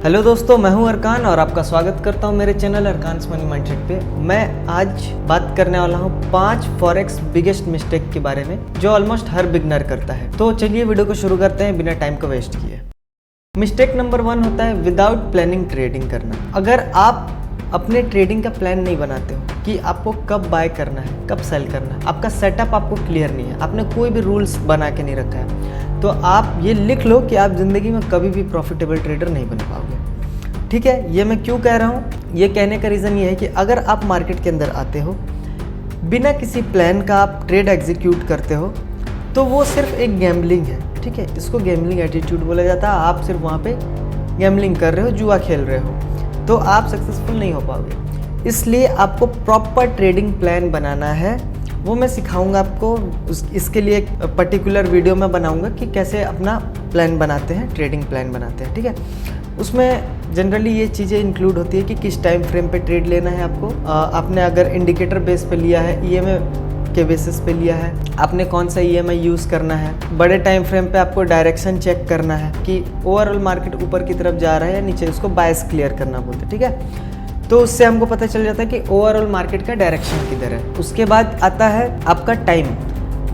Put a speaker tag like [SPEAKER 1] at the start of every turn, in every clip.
[SPEAKER 1] Hello दोस्तों, मैं हूं अरकान और आपका स्वागत करता हूं मेरे चैनल अरकान्स मनी माइंडसेट पे। मैं आज बात करने वाला हूं 5 फॉरेक्स बिगेस्ट मिस्टेक के बारे में जो ऑलमोस्ट हर बिगनर करता है। तो चलिए वीडियो को शुरू करते हैं बिना टाइम को वेस्ट किए। मिस्टेक नंबर 1 होता है विदाउट प्लानिंग ट्रेडिंग करना। अगर आप अपने ट्रेडिंग का प्लान नहीं बनाते हो कि आपको कब बाय करना है, कब सेल करना है, आपका सेटअप आपको क्लियर नहीं है, आपने कोई भी रूल्स बना के नहीं रखा है, तो आप ये लिख लो कि आप ज़िंदगी में कभी भी प्रॉफिटेबल ट्रेडर नहीं बन पाओगे। ठीक है, ये मैं क्यों कह रहा हूँ? ये कहने का रीज़न ये है कि अगर आप मार्केट के अंदर आते हो, बिना किसी प्लान का आप ट्रेड एग्जीक्यूट करते हो, तो वो सिर्फ एक गैम्बलिंग है। ठीक है, इसको गैम्बलिंग एटीट्यूड बोला जाता है। आप सिर्फ वहाँ पे गैम्बलिंग कर रहे हो, जुआ खेल रहे हो, तो आप सक्सेसफुल नहीं हो पाओगे। इसलिए आपको प्रॉपर ट्रेडिंग प्लान बनाना है। वो मैं सिखाऊंगा आपको। इसके लिए एक पर्टिकुलर वीडियो मैं बनाऊंगा कि कैसे अपना प्लान बनाते हैं, ट्रेडिंग प्लान बनाते हैं। ठीक है, उसमें जनरली ये चीज़ें इंक्लूड होती है कि किस टाइम फ्रेम पे ट्रेड लेना है आपको। आपने अगर इंडिकेटर बेस पे लिया है, ईएमए के बेसिस पे लिया है, आपने कौन सा ईएमआई यूज़ करना है। बड़े टाइम फ्रेम पे आपको डायरेक्शन चेक करना है कि ओवरऑल मार्केट ऊपर की तरफ जा रहा है या नीचे, उसको बायस क्लियर करना बोलते हैं। ठीक है, तो उससे हमको पता चल जाता है कि ओवरऑल मार्केट का डायरेक्शन किधर है। उसके बाद आता है आपका टाइम।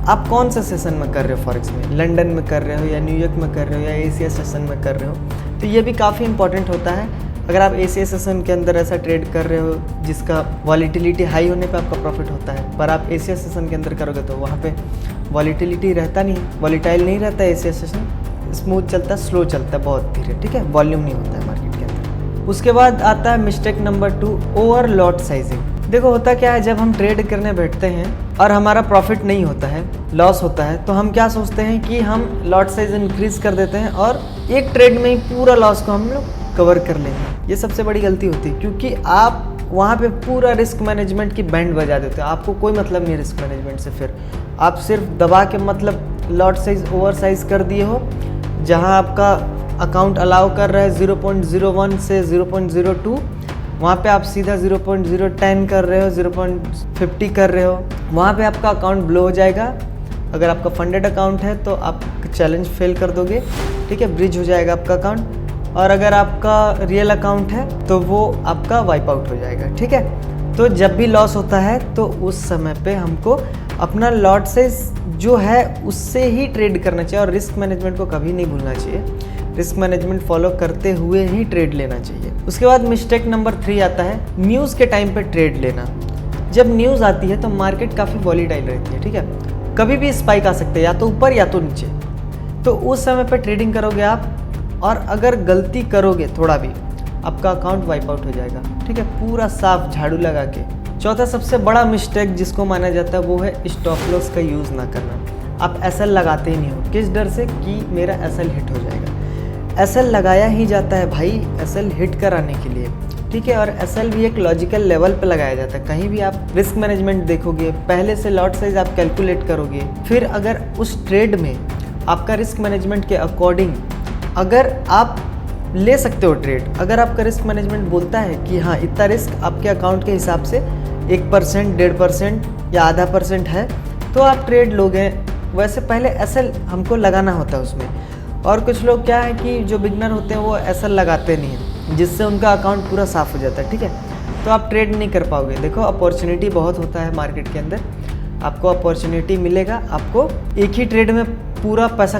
[SPEAKER 1] आप कौन सा सेशन में कर रहे हो फॉरेक्स में, लंदन में कर रहे हो या न्यूयॉर्क में कर रहे हो या एशिया सेशन में कर रहे हो, तो ये भी काफ़ी इंपॉर्टेंट होता है। अगर आप एशिया सेशन के अंदर ऐसा ट्रेड कर रहे हो जिसका वॉलीटिलिटी हाई होने पे आपका प्रॉफिट होता है, पर आप एशिया सेशन के अंदर करोगे तो वहाँ पे वॉलीटिलिटी रहता नहीं, वॉलीटाइल नहीं रहता है। एशिया सेशन स्मूथ चलता है, स्लो चलता है, बहुत धीरे। ठीक है, वॉल्यूम नहीं होता है मार्केट के अंदर। उसके बाद आता है mistake number 2, over lot sizing. देखो होता क्या है, जब हम ट्रेड करने बैठते हैं और हमारा प्रॉफिट नहीं होता है, लॉस होता है, तो हम क्या सोचते हैं कि हम लॉट साइज इंक्रीज कर देते हैं और एक ट्रेड में ही पूरा लॉस को हम लोग कवर कर लेंगे। ये सबसे बड़ी गलती होती है, क्योंकि आप वहाँ पे पूरा रिस्क मैनेजमेंट की बैंड बजा देते हो। आपको कोई मतलब नहीं रिस्क मैनेजमेंट से। फिर आप सिर्फ दबा के मतलब लॉट साइज ओवर साइज कर दिए हो। जहाँ आपका अकाउंट अलाउ कर रहा है 0.01 से 0.02, वहाँ पे आप सीधा 0.010 कर रहे हो, 0.50 कर रहे हो, वहाँ पे आपका अकाउंट ब्लो हो जाएगा। अगर आपका फंडेड अकाउंट है तो आप चैलेंज फेल कर दोगे। ठीक है, ब्रिज हो जाएगा आपका अकाउंट। और अगर आपका रियल अकाउंट है तो वो आपका वाइप आउट हो जाएगा। ठीक है, तो जब भी लॉस होता है तो उस समय पे हमको अपना लॉट साइज जो है उससे ही ट्रेड करना चाहिए और रिस्क मैनेजमेंट को कभी नहीं भूलना चाहिए। रिस्क मैनेजमेंट फॉलो करते हुए ही ट्रेड लेना चाहिए। उसके बाद मिस्टेक नंबर 3 आता है न्यूज़ के टाइम पे ट्रेड लेना। जब न्यूज़ आती है तो मार्केट काफ़ी वॉलीटाइल रहती है। ठीक है, कभी भी स्पाइक आ सकते हैं, या तो ऊपर या तो नीचे। तो उस समय पे ट्रेडिंग करोगे आप, और अगर गलती करोगे थोड़ा भी, आपका अकाउंट वाइप आउट हो जाएगा। ठीक है, पूरा साफ झाड़ू लगा के। चौथा सबसे बड़ा मिस्टेक जिसको माना जाता है वो है स्टॉप लॉस का यूज़ ना करना। आप एसएल लगाते ही नहीं हो। किस डर से? कि मेरा एसएल हिट हो जाएगा। एसएल लगाया ही जाता है भाई, एसएल हिट कराने के लिए। ठीक है, और एसएल भी एक लॉजिकल लेवल पे लगाया जाता है। कहीं भी आप रिस्क मैनेजमेंट देखोगे, पहले से लॉट साइज आप कैलकुलेट करोगे, फिर अगर उस ट्रेड में आपका रिस्क मैनेजमेंट के अकॉर्डिंग अगर आप ले सकते हो ट्रेड, अगर आपका रिस्क मैनेजमेंट बोलता है कि हाँ इतना रिस्क आपके अकाउंट के हिसाब से 1%, 1.5% या आधा % है, तो आप ट्रेड लोगे। वैसे पहले एसएल हमको लगाना होता है उसमें। और कुछ लोग क्या है कि जो बिगनर होते हैं वो एसएल लगाते नहीं हैं, जिससे उनका अकाउंट पूरा साफ हो जाता है। ठीक है, तो आप ट्रेड नहीं कर पाओगे। देखो अपॉर्चुनिटी बहुत होता है मार्केट के अंदर, आपको अपॉर्चुनिटी मिलेगा। आपको एक ही ट्रेड में पूरा पैसा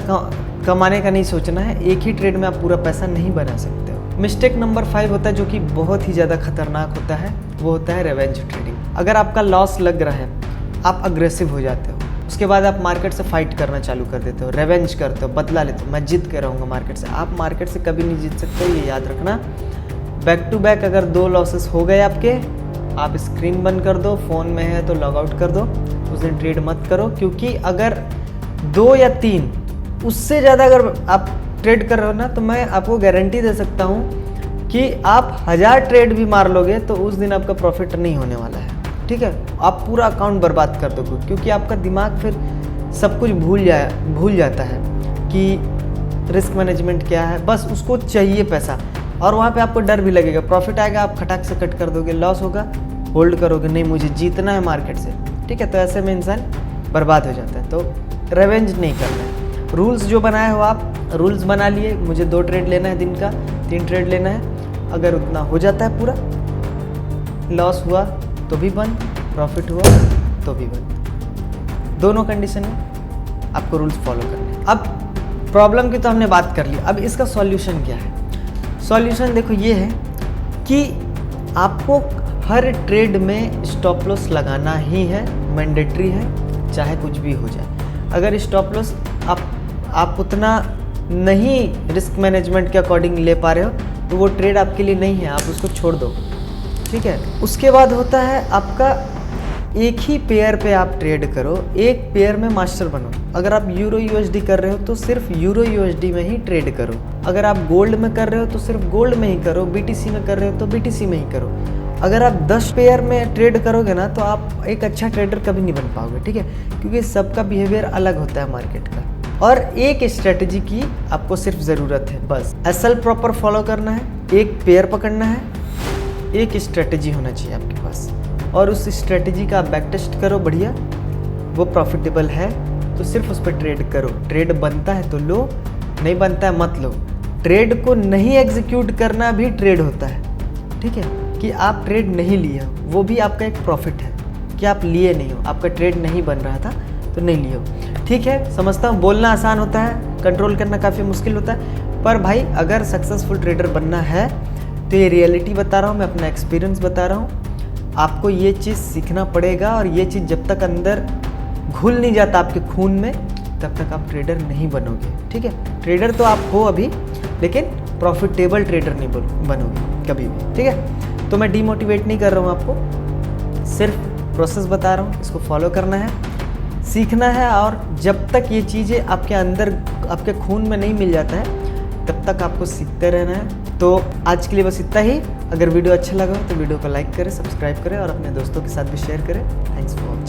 [SPEAKER 1] कमाने का नहीं सोचना है। एक ही ट्रेड में आप पूरा पैसा नहीं बना सकते हो। मिस्टेक नंबर 5 होता है जो कि बहुत ही ज़्यादा खतरनाक होता है, वो होता है रिवेंज ट्रेडिंग। अगर आपका लॉस लग रहा है, आप अग्रेसिव हो जाते हो, उसके बाद आप मार्केट से फाइट करना चालू कर देते हो, रिवेंज करते हो, बदला लेते हो। मैं जीत के रहूँगा मार्केट से। आप मार्केट से कभी नहीं जीत सकते, ये याद रखना। बैक टू बैक अगर 2 लॉसेस हो गए आपके, आप स्क्रीन बंद कर दो, फ़ोन में है तो लॉग आउट कर दो, उस दिन ट्रेड मत करो। क्योंकि अगर 2 या 3 उससे ज़्यादा अगर आप ट्रेड कर रहे हो ना, तो मैं आपको गारंटी दे सकता हूँ कि आप 1000 ट्रेड भी मार लोगे तो उस दिन आपका प्रॉफिट नहीं होने वाला है। ठीक है, आप पूरा अकाउंट बर्बाद कर दोगे, क्योंकि आपका दिमाग फिर सब कुछ भूल जाता है कि रिस्क मैनेजमेंट क्या है। बस उसको चाहिए पैसा, और वहाँ पे आपको डर भी लगेगा। प्रॉफिट आएगा, आप खटाक से कट कर दोगे, लॉस होगा, होल्ड करोगे, नहीं मुझे जीतना है मार्केट से। ठीक है, तो ऐसे में इंसान बर्बाद हो जाता है। तो रिवेंज नहीं करना है। रूल्स जो बनाए हो आप, रूल्स बना लिए, मुझे 2 ट्रेड लेना है दिन का, 3 ट्रेड लेना है। अगर उतना हो जाता है पूरा, लॉस हुआ तो भी बंद, प्रॉफिट हुआ तो भी बंद। दोनों कंडीशन में आपको रूल्स फॉलो करने हैं। अब प्रॉब्लम की तो हमने बात कर ली, अब इसका सॉल्यूशन क्या है? सॉल्यूशन देखो ये है कि आपको हर ट्रेड में स्टॉप लॉस लगाना ही है, मैंडेटरी है, चाहे कुछ भी हो जाए। अगर स्टॉप लॉस आप उतना नहीं रिस्क मैनेजमेंट के अकॉर्डिंग ले पा रहे हो तो वो ट्रेड आपके लिए नहीं है, आप उसको छोड़ दो, ठीक है। उसके बाद होता है आपका एक ही पेयर पे आप ट्रेड करो, एक पेयर में मास्टर बनो। अगर आप यूरो यूएसडी कर रहे हो तो सिर्फ यूरो यूएसडी में ही ट्रेड करो। अगर आप गोल्ड में कर रहे हो तो सिर्फ गोल्ड में ही करो, बीटीसी में कर रहे हो तो बीटीसी में ही करो। अगर आप 10 पेयर में ट्रेड करोगे ना तो आप एक अच्छा ट्रेडर कभी नहीं बन पाओगे, ठीक है, क्योंकि सबका बिहेवियर अलग होता है मार्केट का। और एक स्ट्रेटजी की आपको सिर्फ ज़रूरत है, बस एसएल प्रॉपर फॉलो करना है, एक पेयर पकड़ना है, एक स्ट्रेटजी होना चाहिए आपके पास, और उस स्ट्रेटजी का आप बैक टेस्ट करो बढ़िया। वो प्रॉफिटेबल है तो सिर्फ उस पर ट्रेड करो। ट्रेड बनता है तो लो, नहीं बनता है मत लो। ट्रेड को नहीं एग्जीक्यूट करना भी ट्रेड होता है, ठीक है, कि आप ट्रेड नहीं लिए हो वो भी आपका एक प्रॉफिट है, कि आप लिए नहीं हो, आपका ट्रेड नहीं बन रहा था तो नहीं लिए हो। ठीक है, समझता हूँ बोलना आसान होता है, कंट्रोल करना काफ़ी मुश्किल होता है, पर भाई अगर सक्सेसफुल ट्रेडर बनना है तो ये रियलिटी बता रहा हूँ, मैं अपना एक्सपीरियंस बता रहा हूँ। आपको ये चीज़ सीखना पड़ेगा, और ये चीज़ जब तक अंदर घुल नहीं जाता आपके खून में तब तक आप ट्रेडर नहीं बनोगे, ठीक है। ट्रेडर तो आप हो अभी, लेकिन प्रॉफिटेबल ट्रेडर नहीं बनोगे कभी भी, ठीक है। तो मैं डीमोटिवेट नहीं कर रहा हूँ आपको, सिर्फ प्रोसेस बता रहा हूँ, इसको फॉलो करना है, सीखना है, और जब तक ये चीज़ें आपके अंदर आपके खून में नहीं मिल जाता है तब तक आपको सीखते रहना है। तो आज के लिए बस इतना ही। अगर वीडियो अच्छा लगा हो तो वीडियो को लाइक करें, सब्सक्राइब करें और अपने दोस्तों के साथ भी शेयर करें। Thanks for watching.